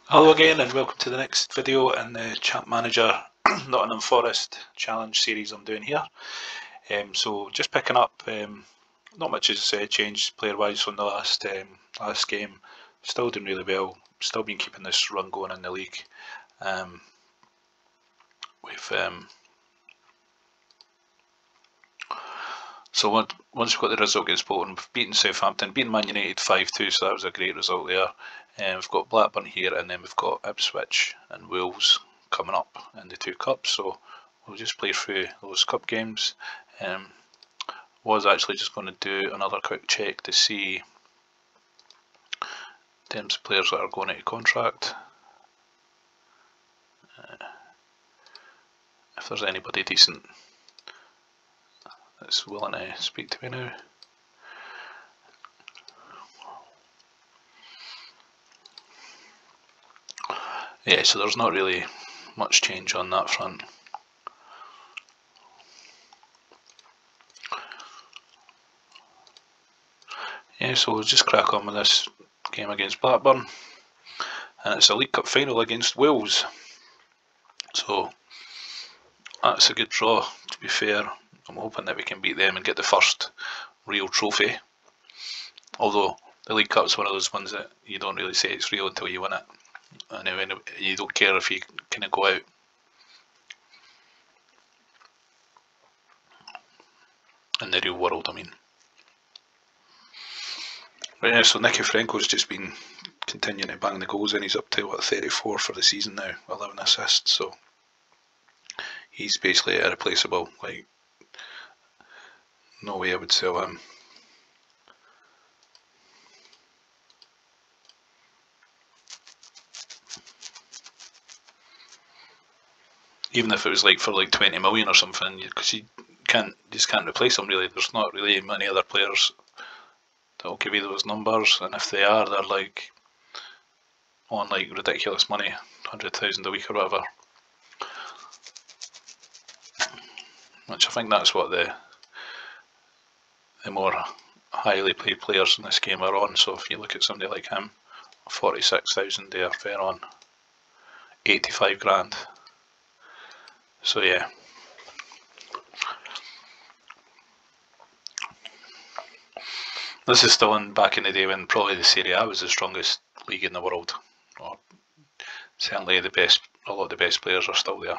Hello again and welcome to the next video in the Champ Manager Nottingham Forest Challenge series I'm doing here. So just picking up, not much has changed player wise from the last game. Still doing really well, still been keeping this run going in the league. So once we've got the result against Bolton, we've beaten Southampton, beaten Man United 5-2, so that was a great result there. We've got Blackburn here, and then we've got Ipswich and Wolves coming up in the two cups, so we'll just play through those cup games. Was actually just going to do another quick check to see in terms of players that are going into contract, if there's anybody decent that's willing to speak to me now. Yeah, so there's not really much change on that front. Yeah, so we'll just crack on with this game against Blackburn, and it's a League Cup final against Wales. So that's a good draw, to be fair. I'm hoping that we can beat them and get the first real trophy. Although the League Cup's one of those ones that you don't really say it's real until you win it. And you don't care if you kind of go out. In the real world, I mean. Right now, so Nicky Franco's just been continuing to bang the goals in. He's up to, what, 34 for the season now, 11 assists, so he's basically irreplaceable. Like, no way I would sell him. Even if it was like for like 20 million or something, because you just can't replace him really. There's not really many other players that will give you those numbers, and if they are, they're like on like ridiculous money, 100,000 a week or whatever. Which I think that's what the more highly paid players in this game are on. So if you look at somebody like him, 46,000 there, Veron, 85 grand. So yeah. This is still back in the day when probably the Serie A was the strongest league in the world. Or certainly a lot of the best players are still there.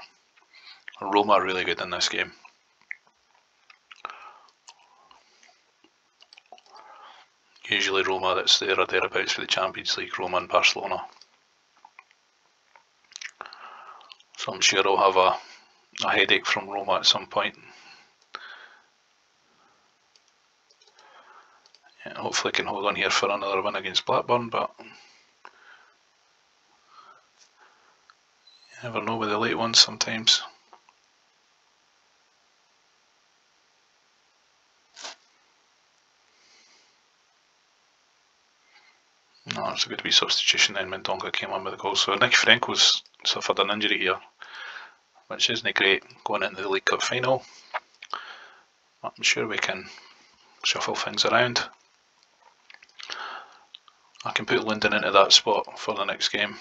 Roma are really good in this game. Usually Roma that's there or thereabouts for the Champions League, Roma and Barcelona. So I'm sure I'll have a headache from Roma at some point. Yeah, hopefully I can hold on here for another win against Blackburn, but you never know with the late ones sometimes. No, that's a good wee substitution then. Mendonca came on with a goal. So Nicky Franco's suffered an injury here, which isn't great going into the League Cup final. I'm sure we can shuffle things around. I can put Linden into that spot for the next game.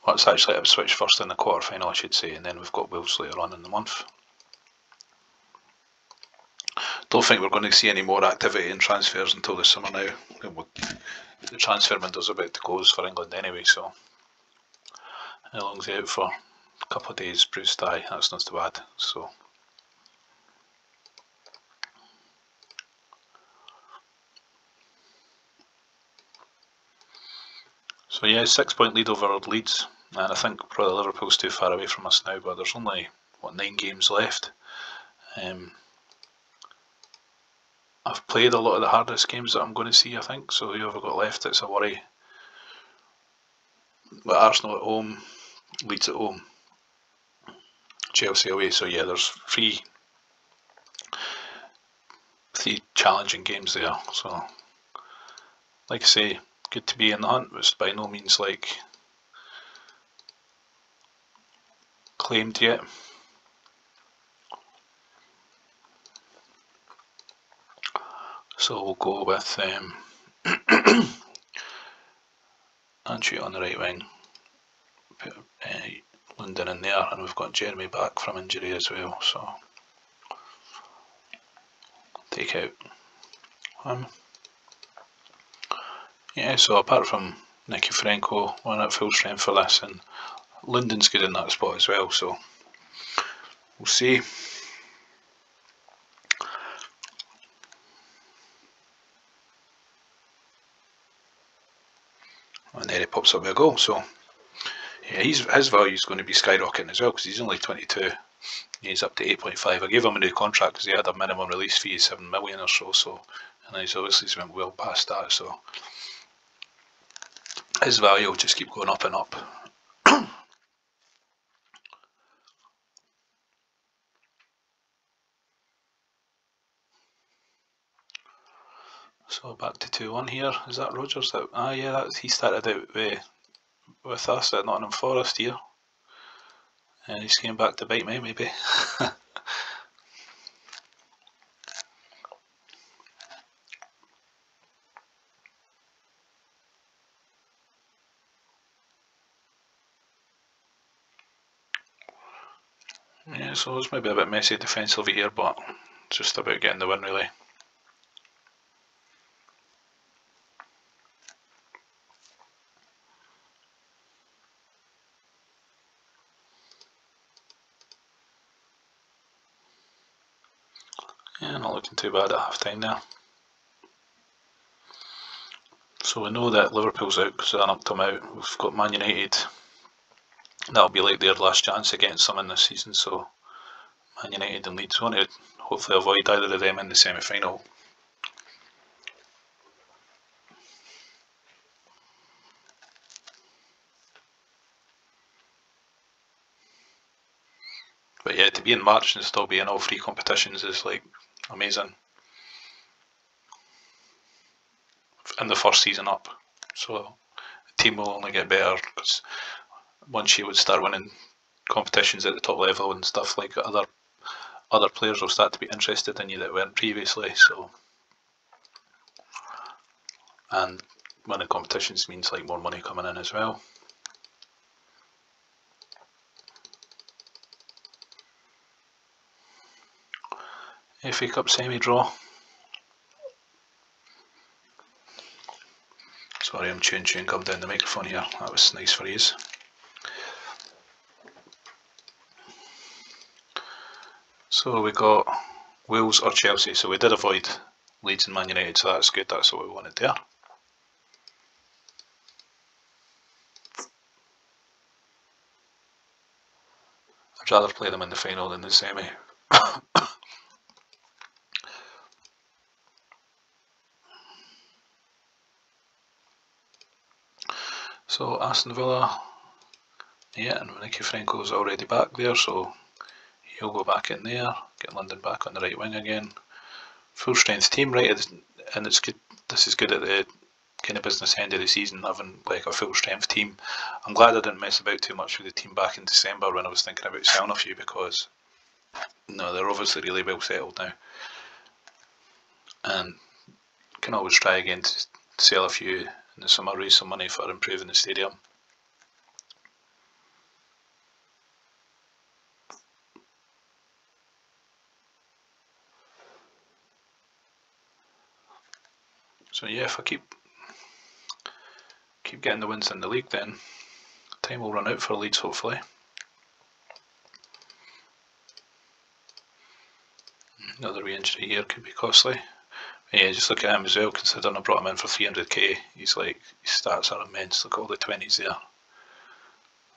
Well, it's actually Ipswich first in the quarter final, I should say, and then we've got Wolves later on in the month. Don't think we're going to see any more activity in transfers until the summer now. The transfer window's about to close for England anyway, so how long's he out for? A couple of days, bruised thigh, that's not too bad. So yeah, 6-point lead over Leeds, and I think probably Liverpool's too far away from us now, but there's only, what, 9 games left. I've played a lot of the hardest games that I'm going to see, I think, so who have I got left? It's a worry. But Arsenal at home, Leeds at home, Chelsea away, so yeah, there's three challenging games there, so like I say, good to be in the hunt, but it's by no means like claimed yet. So we'll go with Anchi on the right wing, put London in there, and we've got Jeremy back from injury as well, so take out him. Yeah, so apart from Nicky Franco, we're at full strength for this, and London's good in that spot as well, so we'll see. And there he pops up with a goal, so yeah, his value is going to be skyrocketing as well, because he's only 22. He's up to 8.5. I gave him a new contract because he had a minimum release fee of 7 million or so, and he's obviously went well past that, so his value will just keep going up and up. So back to 2-1 here. Is that Rogers? Yeah, he started out with us at Nottingham Forest here, and he's came back to bite me maybe. Yeah, so it's maybe a bit messy defensively here, but just about getting the win really. Yeah, not looking too bad at half time there. So we know that Liverpool's out because they knocked them out. We've got Man United. That'll be like their last chance of getting some in this season, so Man United and Leeds want to hopefully avoid either of them in the semi-final. But yeah, to be in March and still be in all three competitions is like amazing. In the first season up, so the team will only get better because once you would start winning competitions at the top level and stuff, like other players will start to be interested in you that weren't previously. So, and winning competitions means like more money coming in as well. FA Cup semi-draw. Sorry, I'm chewing gum down the microphone here. That was nice for yous. So we got Wales or Chelsea. So we did avoid Leeds and Man United, so that's good. That's what we wanted there. I'd rather play them in the final than the semi. So Aston Villa, yeah, and Nicky Franco's already back there, so he'll go back in there, get London back on the right wing again. Full strength team, right? And it's good. This is good at the kind of business end of the season, having like a full strength team. I'm glad I didn't mess about too much with the team back in December when I was thinking about selling a few, because no, they're obviously really well settled now, and can always try again to sell a few in the summer, raise some money for improving the stadium. So yeah, if I keep getting the wins in the league, then time will run out for Leeds hopefully. Another re-injury here could be costly. Yeah, just look at him as well, considering I brought him in for 300k. He's like, his stats are immense. Look at all the 20s there.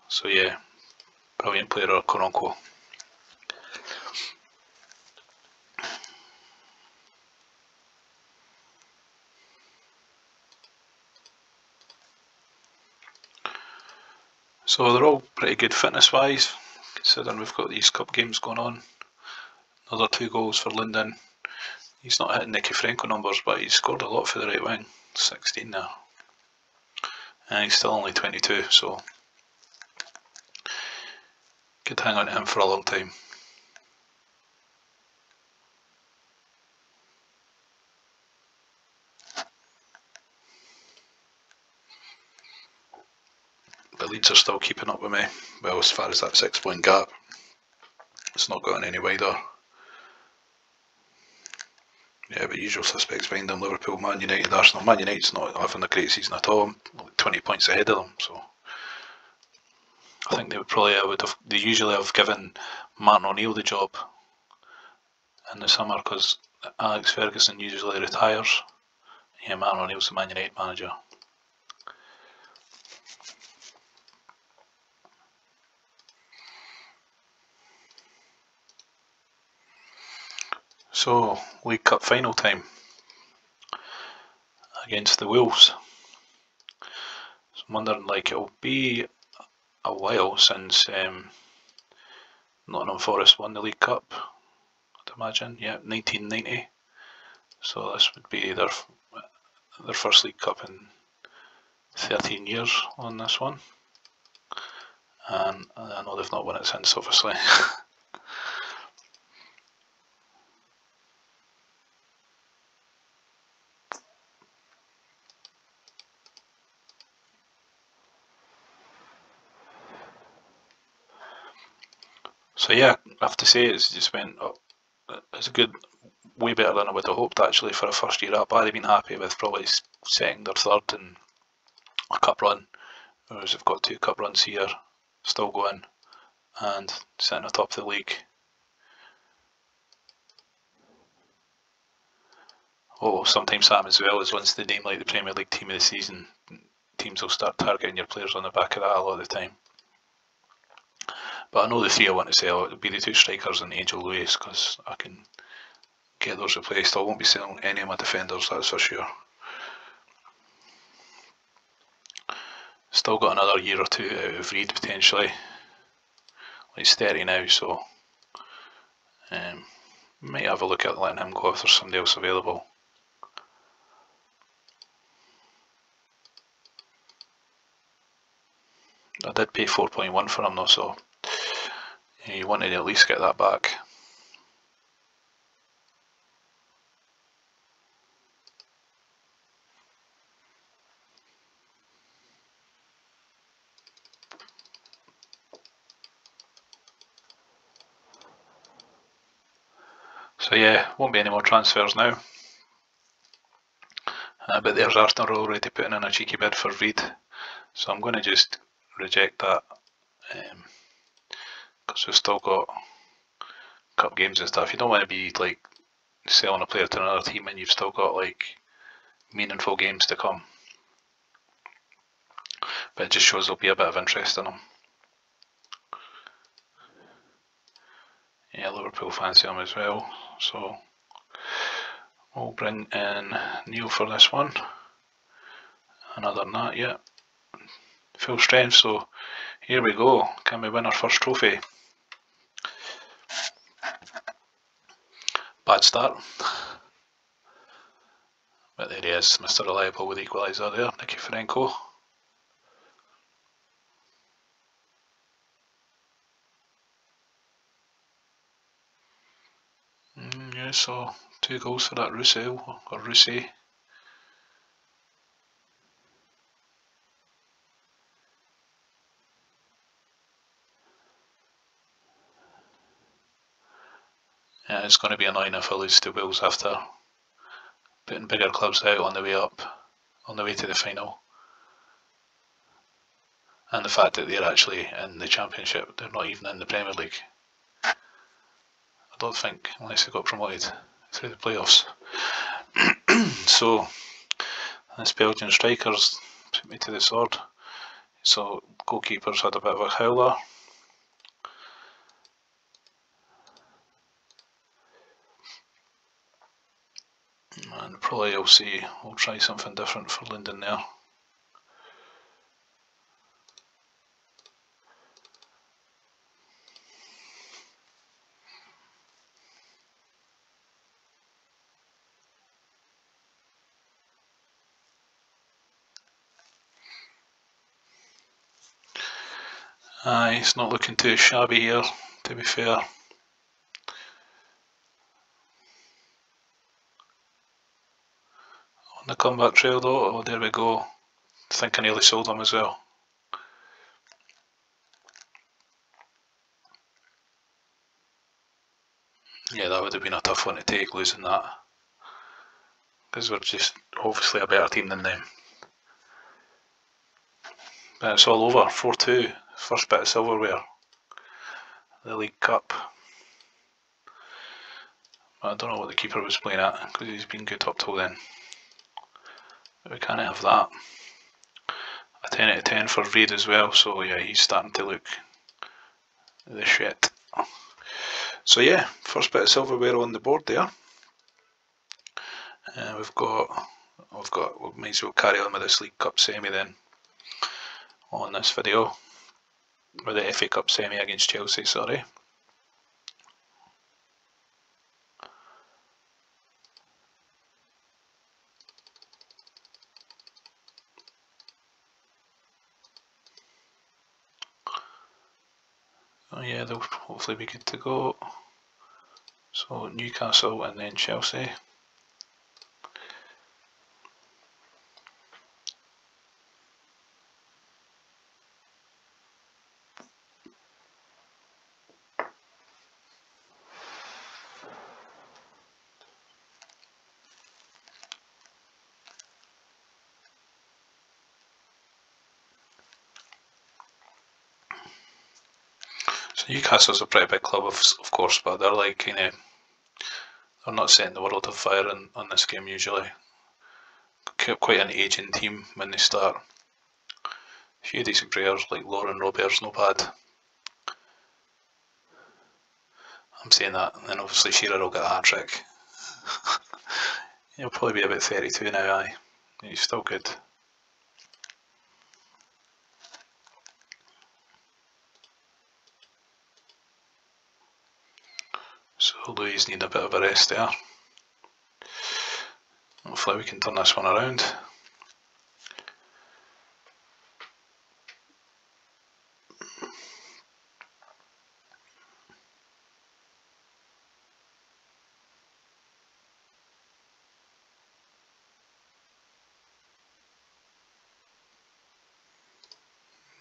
So yeah, brilliant player, Koronko. So they're all pretty good fitness wise, considering we've got these cup games going on. Another 2 goals for Linden. He's not hitting Nicky Franco numbers, but he's scored a lot for the right wing. 16 now. And he's still only 22, so could hang on to him for a long time. Leeds are still keeping up with me. Well, as far as that 6-point gap, it's not gotten any wider. Yeah, but usual suspects behind them: Liverpool, Man United, Arsenal. Man United's not having a great season at all. Like 20 points ahead of them. So I think they usually have given Martin O'Neill the job in the summer because Alex Ferguson usually retires. Yeah, Martin O'Neill's the Man United manager. So, League Cup final time against the Wolves. So I'm wondering, like, it'll be a while since Nottingham Forest won the League Cup, I'd imagine. Yeah, 1990. So this would be their first League Cup in 13 years on this one. And I know they've not won it since, obviously. So yeah, I have to say it's just went up. It's a good, way better than I would have hoped actually for a first year up. I'd have been happy with probably second or third in a cup run, whereas they've got 2 cup runs here, still going, and sitting atop the league. What sometimes happens as well is once they name like the Premier League team of the season, teams will start targeting your players on the back of that a lot of the time. But I know the 3 I want to sell, it'll be the 2 strikers and Angel Lewis, because I can get those replaced. I won't be selling any of my defenders, that's for sure. Still got another year or 2 out of Reed potentially. He's 30 now, so might have a look at letting him go if there's somebody else available. I did pay 4.1 for him though, so you wanted to at least get that back. So yeah, won't be any more transfers now. But there's Arsenal already putting in a cheeky bid for Reed, so I'm going to just reject that because we've still got cup games and stuff. You don't want to be like selling a player to another team and you've still got like meaningful games to come. But it just shows there'll be a bit of interest in him. Yeah, Liverpool fancy him as well, so we'll bring in Neil for this one. And other than that, yeah, full strength. So here we go. Can we win our first trophy? Bad start. But there he is, Mr. Reliable with the equaliser there, Nicky Franco. Yeah, so 2 goals for that Russo, or Russi. Yeah, it's going to be annoying if I lose to Wolves after putting bigger clubs out on the way up, on the way to the final. And the fact that they're actually in the Championship, they're not even in the Premier League. I don't think, unless they got promoted through the playoffs. So, this Belgian strikers put me to the sword. So, goalkeepers had a bit of a howler. And probably I'll see, we'll try something different for Linden there. Aye, it's not looking too shabby here, to be fair. On the comeback trail though, oh there we go. I think I nearly sold him as well. Yeah, that would have been a tough one to take, losing that. Because we're just obviously a better team than them. But it's all over, 4-2, first bit of silverware. The League Cup. I don't know what the keeper was playing at, because he's been good up till then. But we can't have that. A 10 out of 10 for Reid as well, so yeah, he's starting to look the shit. So yeah, first bit of silverware on the board there. We might as well carry on with this League Cup semi then on this video, with the FA Cup semi against Chelsea, sorry. So yeah, they'll hopefully be good to go. So Newcastle and then Chelsea. So Newcastle's a pretty big club, of course, but they're like they're not setting the world on fire on this game usually. Quite an aging team when they start. A few decent players like Lauren Roberts, no bad. I'm saying that, and then obviously Shearer will get a hat trick. He'll probably be about 32 now, aye. He's still good. So Louis need a bit of a rest there. Hopefully we can turn this one around.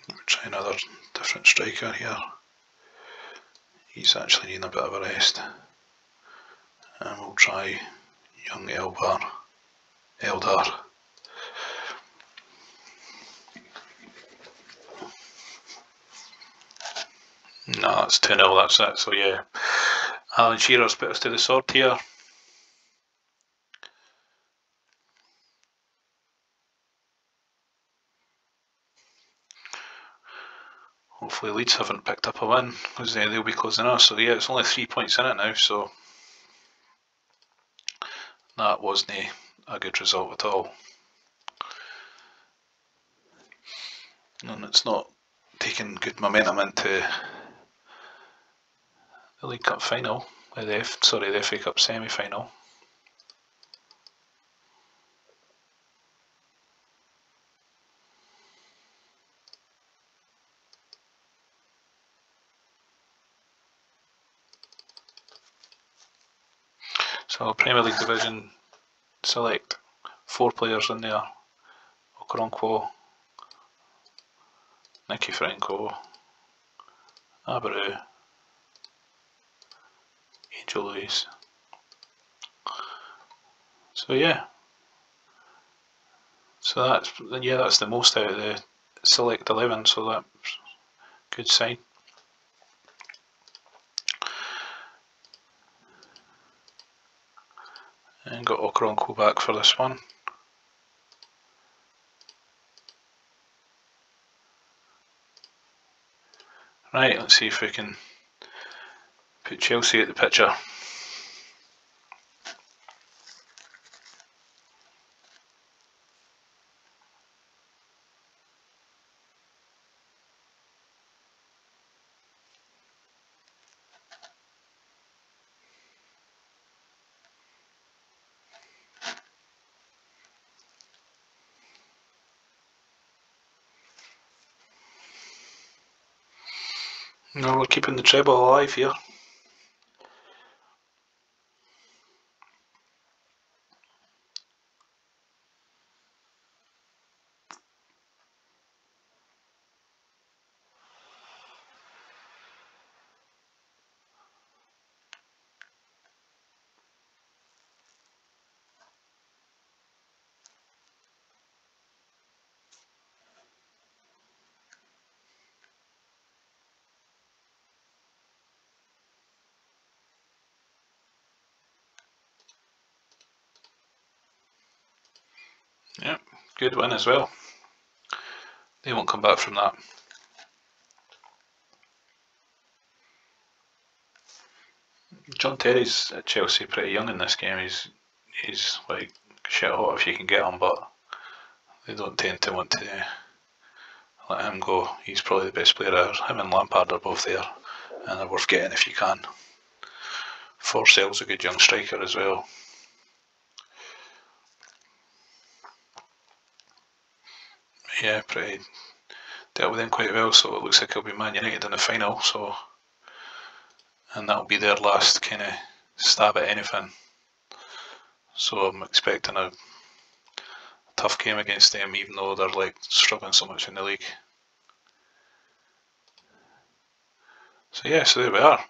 We'll try another different striker here. He's actually needing a bit of a rest. And we'll try young Eldar. No, it's 2-0, that's it. So yeah, Alan Shearer's put us to the sword here. Hopefully Leeds haven't picked up a win, because they'll be closing us. So yeah, it's only 3 points in it now, so that wasn't a good result at all. And it's not taking good momentum into the League Cup final, the FA Cup semi-final. So Premier League division, select 4 players in there. Okoronkwo, Nicky Franco, Abreu, Angel Luis. So yeah. So that's the most out of the select 11, so that's a good sign. And got Okoronkwo back for this one. Right, let's see if we can put Chelsea at the picture. No, we're keeping the treble alive here. Yeah, good win as well. They won't come back from that. John Terry's at Chelsea pretty young in this game. He's like shit hot if you can get him, but they don't tend to want to let him go. He's probably the best player there. Him and Lampard are both there, and they're worth getting if you can. Forsell's a good young striker as well. Yeah, pretty dealt with him quite well, so it looks like it'll be Man United in the final, so, and that'll be their last kind of stab at anything. So I'm expecting a tough game against them, even though they're like struggling so much in the league. So yeah, so there we are.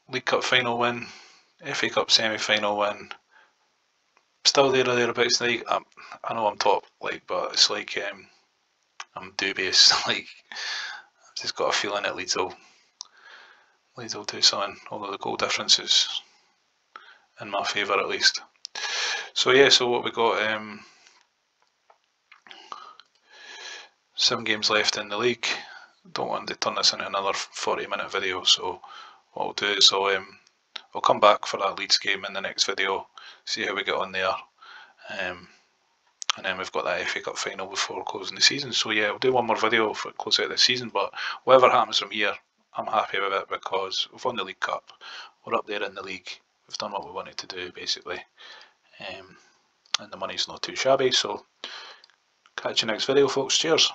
League Cup final win, FA Cup semi-final win. Still there or thereabouts in the league. I know I'm top, like, but it's like I'm dubious. Like, I've just got a feeling that Leeds will do something. Although the goal difference is in my favour at least. So yeah, so what we got? 7 games left in the league. Don't want to turn this into another 40-minute video, so what I'll do is I'll come back for that Leeds game in the next video, see how we get on there, and then we've got that FA Cup final before closing the season. So yeah, I'll do one more video for close out the season, but whatever happens from here, I'm happy with it because we've won the League Cup, we're up there in the league, we've done what we wanted to do basically, and the money's not too shabby. So catch you next video, folks. Cheers.